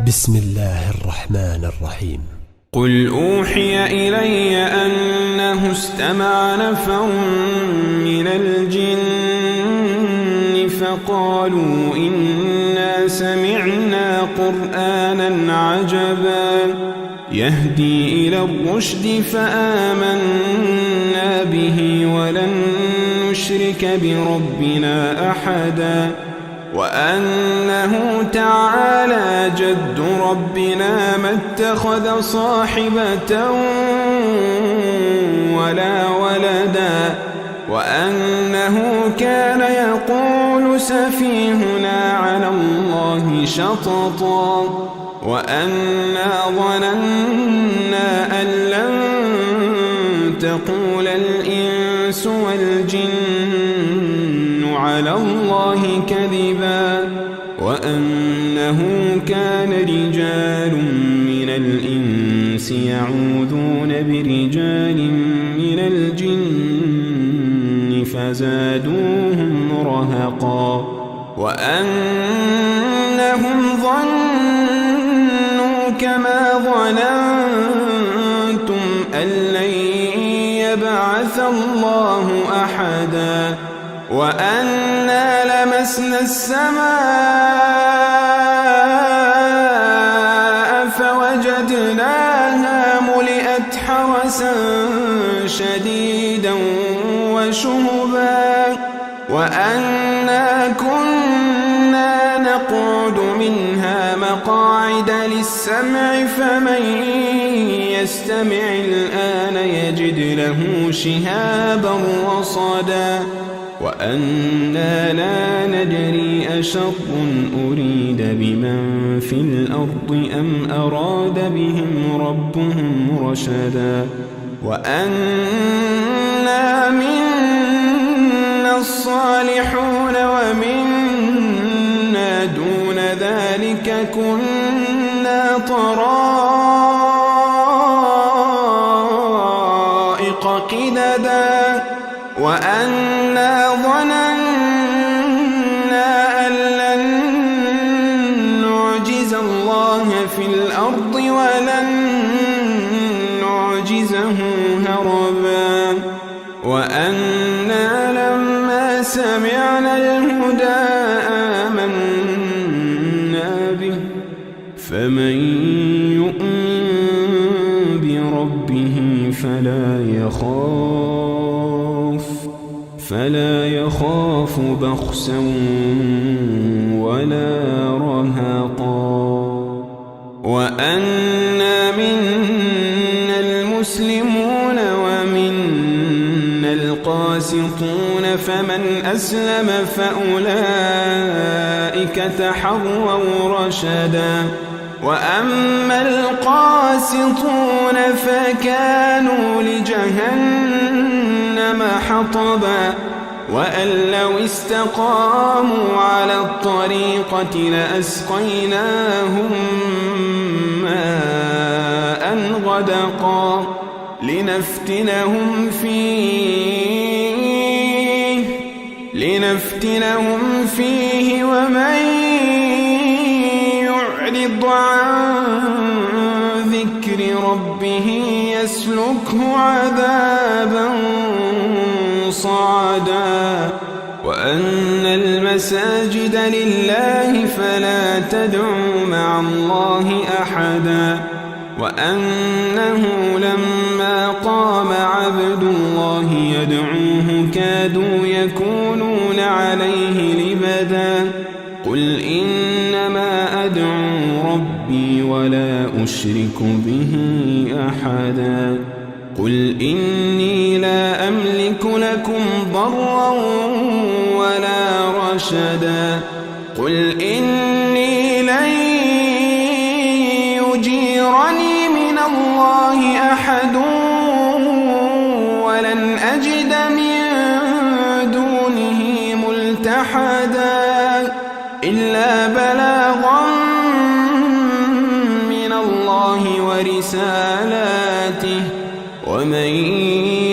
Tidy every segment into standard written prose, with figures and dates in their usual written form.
بسم الله الرحمن الرحيم. قل أوحي إلي أنه استمع نفر من الجن فقالوا إنا سمعنا قرآنا عجبا يهدي إلى الرشد فآمنا به ولن نشرك بربنا أحدا وأنه تعالى جد ربنا ما اتخذ صاحبة ولا ولدا وأنه كان يقول سفيهنا على الله شططا وأنا ظننا أن لن تقول الإنس والجن على الله كذبا وأنه كان رجال من الإنس يعوذون برجال من الجن فزادوهم رهقا وأنهم ظنوا كما ظننتم أن لن يبعث الله أحدا وأنا لمسنا السماء فوجدناها ملئت حرسا شديدا وشهبا وأنا كنا نقعد منها مقاعد للسمع فمن يستمع الآن يجد له شهابا رصدا وأنا لا ندري أشر أريد بمن في الأرض أم أراد بهم ربهم رشدا وأنا منا الصالحون ومنا دون ذلك كنا طرائق قددا وأنا ظننا أن لن نعجز الله في الأرض ولن نعجزه هربا وأنا لما سمعنا الهدى آمنا به فمن يؤمن بربه فلا يخاف بخسا ولا رهقا وأنا منا المسلمون ومنا القاسطون فمن أسلم فأولئك تحروا رشدا وأما القاسطون فكانوا لجهنم حطبا وأن لو استقاموا على الطريقة لأسقيناهم ماء غدقا لنفتنهم فيه ومن يعرض عن ذكر ربه يسلكه عذابا صعدا وأن المساجد لله فلا تدعوا مع الله أحدا وأنه لما قام عبد الله يدعوه كادوا يكونون عليه لبدا قل إنما أدعو ربي ولا أشرك به أحدا قل إني لا أملك لكم ضرا ولا رشدا قل إني لن يجيرني من الله أحد ولن أجد من دونه ملتحدا إلا بلاغا من الله ورسالاته ومن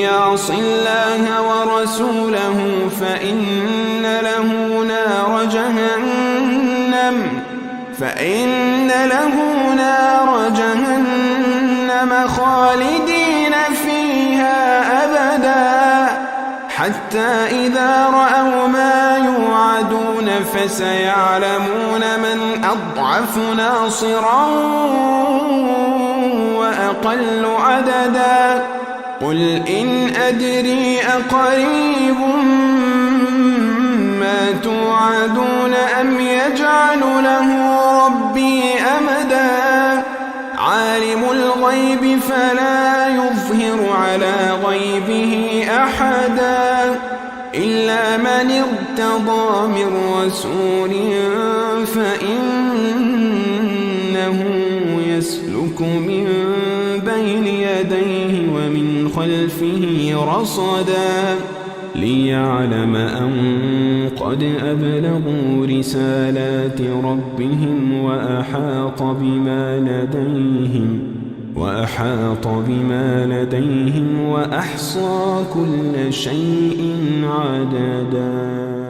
يعص الله ورسوله فإن له نار جهنم فإن له نار جهنم خالدين فيها أبدا حتى إذا رأوا ما يوعدون فسيعلمون من أضعف ناصرا وأقل عددا قل إن أدري أقريب ما توعدون أم يجعل له ربي أمدا عالم الغيب فلا يظهر على غيبه أحدا إلا من ارتضى من رسول فإنه يسلك من بين يديه ومن خلفه رصدا ليعلم أن قد أبلغوا رسالات ربهم وأحاط بما لديهم وأحصى كل شيء عددا.